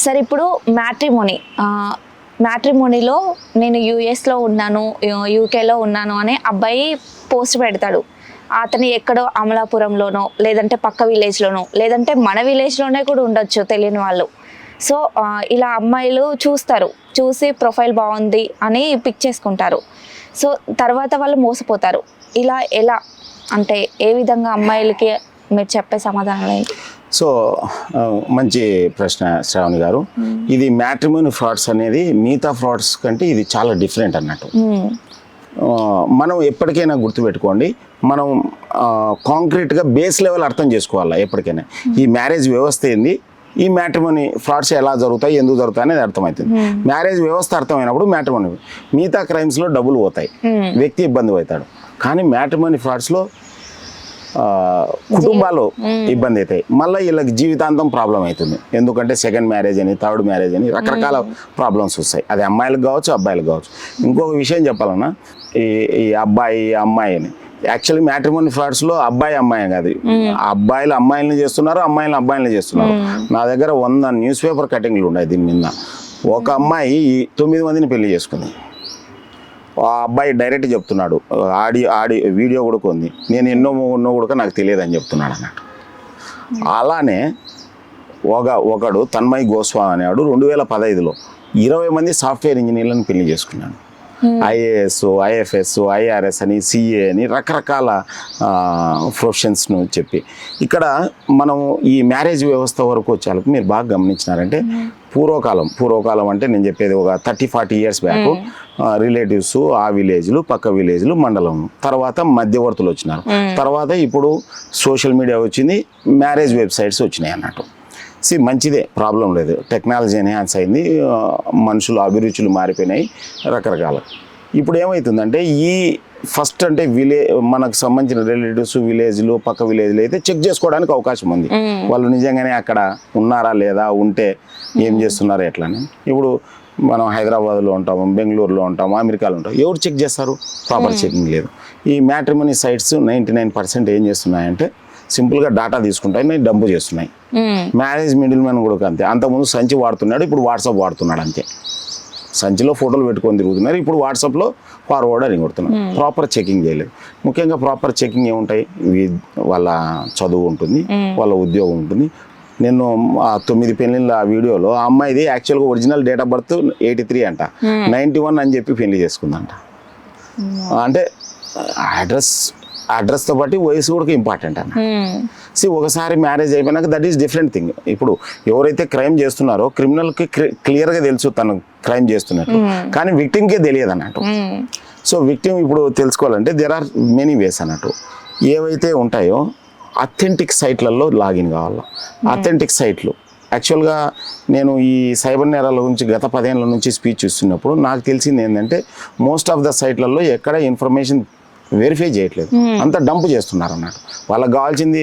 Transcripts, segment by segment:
Sir ఇప్పుడు మ్యాట్రిమోనీలో నేను యూఎస్లో ఉన్నాను, యూకేలో ఉన్నాను అనే అబ్బాయి పోస్ట్ పెడతాడు. అతను ఎక్కడో అమలాపురంలోనో లేదంటే పక్క విలేజ్లోనో లేదంటే మన విలేజ్లోనే కూడా ఉండొచ్చు తెలియని వాళ్ళు. సో ఇలా అమ్మాయిలు చూసి ప్రొఫైల్ బాగుంది అని పిక్ చేసుకుంటారు. సో తర్వాత వాళ్ళు మోసపోతారు. ఇలా ఎలా అంటే ఏ విధంగా అమ్మాయిలకి మీరు చెప్పే సమాధానం ఏంటి? సో మంచి ప్రశ్న శ్రావణి గారు. ఇది మ్యాట్రిమోనీ ఫ్రాడ్స్ అనేది మిగతా ఫ్రాడ్స్ కంటే ఇది చాలా డిఫరెంట్ అన్నట్టు. మనం ఎప్పటికైనా గుర్తుపెట్టుకోండి, మనం కాంక్రీట్గా బేస్ లెవెల్ అర్థం చేసుకోవాలి. ఎప్పటికైనా ఈ మ్యారేజ్ వ్యవస్థ ఏంది, ఈ మ్యాట్రిమోనీ ఫ్రాడ్స్ ఎలా జరుగుతాయి, ఎందుకు జరుగుతాయి అనేది అర్థమవుతుంది. మ్యారేజ్ వ్యవస్థ అర్థమైనప్పుడు మ్యాట్రిమోనీ, మిగతా క్రైమ్స్లో డబ్బులు పోతాయి, వ్యక్తి ఇబ్బంది అవుతాడు. కానీ మ్యాట్రిమోనీ ఫ్రాడ్స్లో కుటుంబాలు ఇబ్బంది అవుతాయి, మళ్ళీ వీళ్ళకి జీవితాంతం ప్రాబ్లం అవుతుంది. ఎందుకంటే సెకండ్ మ్యారేజ్ అని, థర్డ్ మ్యారేజ్ అని రకరకాల ప్రాబ్లమ్స్ వస్తాయి. అది అమ్మాయిలకు కావచ్చు, అబ్బాయిలకు కావచ్చు. ఇంకొక విషయం చెప్పాలన్నా, ఈ అబ్బాయి అమ్మాయి అని యాక్చువల్లీ మ్యాట్రిమోనీ ఫ్రాడ్స్లో అబ్బాయి అమ్మాయి కాదు, అబ్బాయిలు అమ్మాయిలను చేస్తున్నారు, అమ్మాయిలను అబ్బాయిలను చేస్తున్నారు. నా దగ్గర 100 న్యూస్ పేపర్ కటింగ్లు ఉన్నాయి దీని మీద. ఒక అమ్మాయి 9 మందిని పెళ్లి చేసుకుంది. ఆ అబ్బాయి డైరెక్ట్ చెప్తున్నాడు, వీడియో కూడా ఉంది, నేను ఎన్నో కూడా నాకు తెలియదు అని చెప్తున్నాడు అన్నట్టు. అలానే ఒకడు తన్మయ్ గోస్వామి అనేవాడు 2015లో 20 మంది సాఫ్ట్వేర్ ఇంజనీర్లను పెళ్లి చేసుకున్నాడు. ఐఏఎస్, ఐఎఫ్ఎస్, ఐఆర్ఎస్ అని, సిఏ అని రకరకాల ప్రొఫెషన్స్ను చెప్పి. ఇక్కడ మనం ఈ మ్యారేజ్ వ్యవస్థ వరకు వచ్చేందుకు మీరు బాగా గమనించినారంటే పూర్వకాలం అంటే నేను చెప్పేది ఒక 30-40 ఇయర్స్ బ్యాక్ రిలేటివ్స్ ఆ విలేజ్లు, పక్క విలేజ్లు, మండలం, తర్వాత మధ్యవర్తులు వచ్చినారు. తర్వాత ఇప్పుడు సోషల్ మీడియా వచ్చింది, మ్యారేజ్ వెబ్సైట్స్ వచ్చినాయి అన్నట్టు. మంచిదే, ప్రాబ్లం లేదు, టెక్నాలజీ ఎన్హాన్స్ అయింది, మనుషులు అభిరుచులు మారిపోయినాయి రకరకాల. ఇప్పుడు ఏమవుతుందంటే ఈ ఫస్ట్ అంటే మనకు సంబంధించిన రిలేటివ్స్ విలేజ్లు, పక్క విలేజ్లు అయితే చెక్ చేసుకోవడానికి అవకాశం ఉంది. వాళ్ళు నిజంగానే అక్కడ ఉన్నారా లేదా, ఉంటే ఏం చేస్తున్నారు ఎట్లని. ఇప్పుడు మనం హైదరాబాద్లో ఉంటాము, బెంగళూరులో ఉంటాము, అమెరికాలో ఉంటాము, ఎవరు చెక్ చేస్తారు? ప్రాపర్ చెకింగ్ లేదు. ఈ మ్యాట్రిమోనీ సైట్స్ 99% ఏం చేస్తున్నాయంటే సింపుల్గా డాటా తీసుకుంటాయి, డంపు చేస్తున్నాయి. మ్యారేజ్ మిడిల్ మ్యాన్ కూడా అంతే. అంతకుముందు సంచి వాడుతున్నాడు, ఇప్పుడు వాట్సాప్ వాడుతున్నాడు అంతే. సంచిలో ఫోటోలు పెట్టుకొని తిరుగుతున్నారు, ఇప్పుడు వాట్సాప్లో ఫార్వర్డ్ అని కొడుతున్నారు. ప్రాపర్ చెకింగ్ చేయలేదు. ముఖ్యంగా ప్రాపర్ చెకింగ్ ఏముంటాయి, వాళ్ళ చదువు ఉంటుంది, వాళ్ళ ఉద్యోగం ఉంటుంది. నేను ఆ 9 పెళ్ళిళ్ళ ఆ వీడియోలో ఆ అమ్మాయిది యాక్చువల్గా ఒరిజినల్ డేట్ ఆఫ్ బర్త్ 83 అంట, 91 అని చెప్పి పెళ్లి చేసుకుందంట. అంటే అడ్రస్తో బట్టి వయసు కూడా ఇంపార్టెంట్ అన్న. ఒకసారి మ్యారేజ్ అయిపోయినాక దట్ ఈస్ డిఫరెంట్ థింగ్. ఇప్పుడు ఎవరైతే క్రైమ్ చేస్తున్నారో క్రిమినల్కి క్లియర్గా తెలుసు తను క్రైమ్ చేస్తున్నట్టు, కానీ విక్టిమ్కే తెలియదు అన్నట్టు. సో విక్టిమ్ ఇప్పుడు తెలుసుకోవాలంటే దేర్ ఆర్ మెనీ వేస్ అన్నట్టు. ఏవైతే ఉంటాయో అథెంటిక్ సైట్లలో లాగిన్ కావాలి. అథెంటిక్ సైట్లు యాక్చువల్గా నేను ఈ సైబర్ నేరాల గురించి గత 10 ఏళ్ళ నుంచి స్పీచ్ ఇస్తున్నప్పుడు నాకు తెలిసింది ఏంటంటే మోస్ట్ ఆఫ్ ద సైట్లలో ఎక్కడ ఇన్ఫర్మేషన్ వెరిఫై చేయట్లేదు, అంతా డంప్ చేస్తున్నారు అన్నట్టు. వాళ్ళకి కావాల్సింది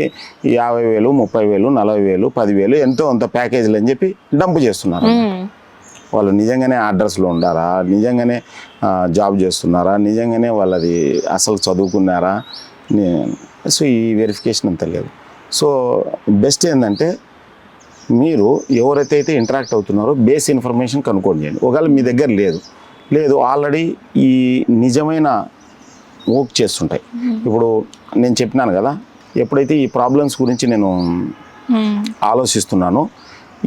50,000, 30,000, 40,000, 10,000 ఎంతో అంత ప్యాకేజీలు అని చెప్పి డంప్ చేస్తున్నారు. వాళ్ళు నిజంగానే అడ్రస్లో ఉండారా, నిజంగానే జాబ్ చేస్తున్నారా, నిజంగానే వాళ్ళది అసలు చదువుకున్నారా, సో ఈ వెరిఫికేషన్ అంత లేదు. సో బెస్ట్ ఏంటంటే మీరు ఎవరైతే ఇంటరాక్ట్ అవుతున్నారో బేస్ ఇన్ఫర్మేషన్ కనుక్కోండి చేయండి. ఒకవేళ మీ దగ్గర లేదు ఆల్రెడీ ఈ నిజమైన వర్క్ చేస్తుంటాయి. ఇప్పుడు నేను చెప్పినాను కదా, ఎప్పుడైతే ఈ ప్రాబ్లమ్స్ గురించి నేను ఆలోచిస్తున్నానో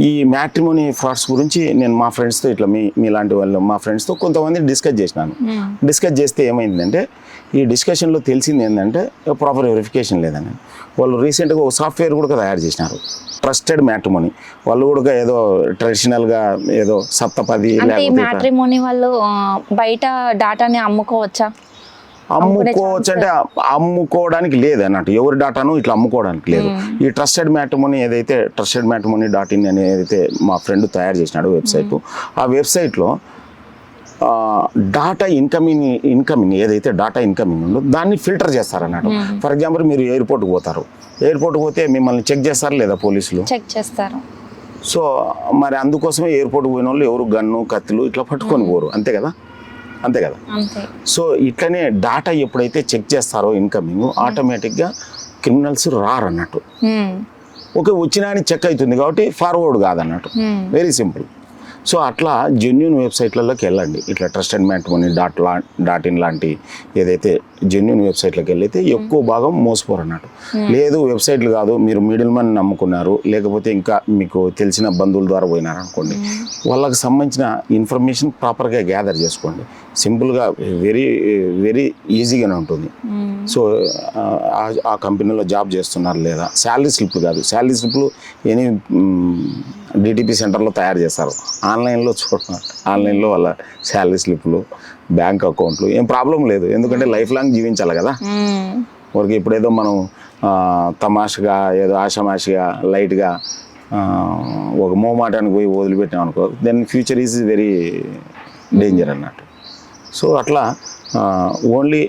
ఈ మ్యాట్రిమోనీ ఫ్రాడ్స్ గురించి నేను మా ఫ్రెండ్స్తో ఇట్లా మీలాంటి వాళ్ళు మా ఫ్రెండ్స్తో కొంతమంది డిస్కస్ చేసినాను. డిస్కస్ చేస్తే ఏమైందంటే ఈ డిస్కషన్లో తెలిసింది ఏంటంటే ప్రాపర్ వెరిఫికేషన్ లేదని. వాళ్ళు రీసెంట్గా ఒక సాఫ్ట్వేర్ కూడా తయారు చేసినారు, ట్రస్టెడ్ మ్యాట్రిమోనీ. వాళ్ళు కూడా ఏదో ట్రెడిషనల్గా ఏదో సప్తపది మ్యాట్రిమోనీ వాళ్ళు బయట డాటాని అమ్ముకోవచ్చు అంటే అమ్ముకోవడానికి లేదు అన్నట్టు. ఎవరి డాటాను ఇట్లా అమ్ముకోవడానికి లేదు. ఈ ట్రస్టెడ్ మ్యాట్రిమోనీ ఏదైతే trustedmatrimony.in అని ఏదైతే మా ఫ్రెండ్ తయారు చేసినాడు వెబ్సైట్, ఆ వెబ్సైట్లో డాటా ఇన్కమింగ్ ఏదైతే డాటా ఇన్కమింగ్ ఉందో దాన్ని ఫిల్టర్ చేస్తారు అన్నట్టు. ఫర్ ఎగ్జాంపుల్ మీరు ఎయిర్పోర్ట్కి పోతే మిమ్మల్ని చెక్ చేస్తారు లేదా పోలీసులు? చెక్ చేస్తారు. సో మరి అందుకోసమే ఎయిర్పోర్ట్కి పోయిన వాళ్ళు ఎవరు గన్ను కత్తులు ఇట్లా పట్టుకొని పోరు, అంతే కదా. సో ఇట్లనే డాటా ఎప్పుడైతే చెక్ చేస్తారో ఇన్కమింగ్, ఆటోమేటిక్గా క్రిమినల్స్ రారన్నట్టు. ఓకే వచ్చినా అని చెక్ అవుతుంది కాబట్టి ఫార్వర్డ్ కాదన్నట్టు. Very simple. సో అట్లా జెన్యున్ వెబ్సైట్లలోకి వెళ్ళండి. ఇట్లా ట్రస్టెడ్ మ్యాట్రిమోనీ .in లాంటి ఏదైతే జెన్యున్ వెబ్సైట్లకు వెళ్ళైతే ఎక్కువ భాగం మోసపోరు అన్నట్టు. లేదు వెబ్సైట్లు కాదు, మీరు మిడిల్ మని నమ్ముకున్నారు, లేకపోతే ఇంకా మీకు తెలిసిన బంధువుల ద్వారా పోయినారు అనుకోండి, వాళ్ళకి సంబంధించిన ఇన్ఫర్మేషన్ ప్రాపర్గా గ్యాదర్ చేసుకోండి. సింపుల్గా వెరీ వెరీ ఈజీగానే ఉంటుంది. సో ఆ కంపెనీలో జాబ్ చేస్తున్నారు లేదా, శాలరీ స్లిప్లు కాదు, శాలరీ స్లిప్లు ఎనీ డిటిపి సెంటర్లో తయారు చేస్తారు. ఆన్లైన్లో చూడండి, ఆన్లైన్లో వాళ్ళ శాలరీ స్లిప్లు, బ్యాంక్ అకౌంట్లు ఏం ప్రాబ్లం లేదు. ఎందుకంటే లైఫ్ లాంగ్ జీవించాలి కదా. వరకు ఇప్పుడేదో మనం తమాషగా ఏదో ఆషమాషిగా లైట్గా ఒక మోమాటానికి పోయి వదిలిపెట్టాం అనుకో, then future is very danger అన్నట్టు. సో అట్లా ఓన్లీ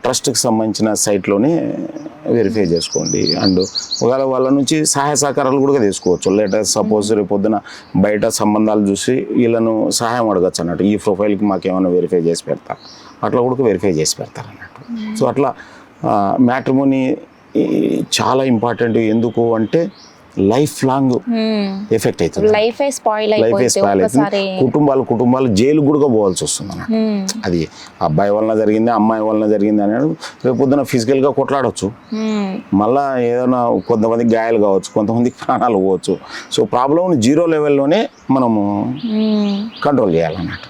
ట్రస్ట్కి సంబంధించిన సైట్లోనే వెరిఫై చేసుకోండి. అండ్ ఒకవేళ వాళ్ళ నుంచి సహాయ సహకారాలు కూడా తీసుకోవచ్చు. లేటర్ సపోజ్ రేపు పొద్దున బయట సంబంధాలు చూసి వీళ్ళను సహాయం అడగచ్చు అన్నట్టు. ఈ ప్రొఫైల్కి మాకేమైనా వెరిఫై చేసి పెడతా, అట్లా కూడా వెరిఫై చేసి పెడతారు అన్నట్టు. సో అట్లా మ్యాట్రిమోనీ చాలా ఇంపార్టెంట్. ఎందుకు అంటే లైఫ్ లాంగ్ ఎఫెక్ట్ అవుతుంది. లైఫ్ స్పాయిల్ అవుతుంది. కుటుంబాలు జైలు కూడా పోవాల్సి వస్తుంది అన్నట్టు. అది అబ్బాయి వలన జరిగింది, అమ్మాయి వలన జరిగింది అనేది రేపు పొద్దున ఫిజికల్గా కొట్లాడవచ్చు, మళ్ళా ఏదైనా కొంతమందికి గాయాలు కావచ్చు, కొంతమందికి ప్రాణాలు పోవచ్చు. సో ప్రాబ్లం 0 లెవెల్లోనే మనము కంట్రోల్ చేయాలన్నట్టు.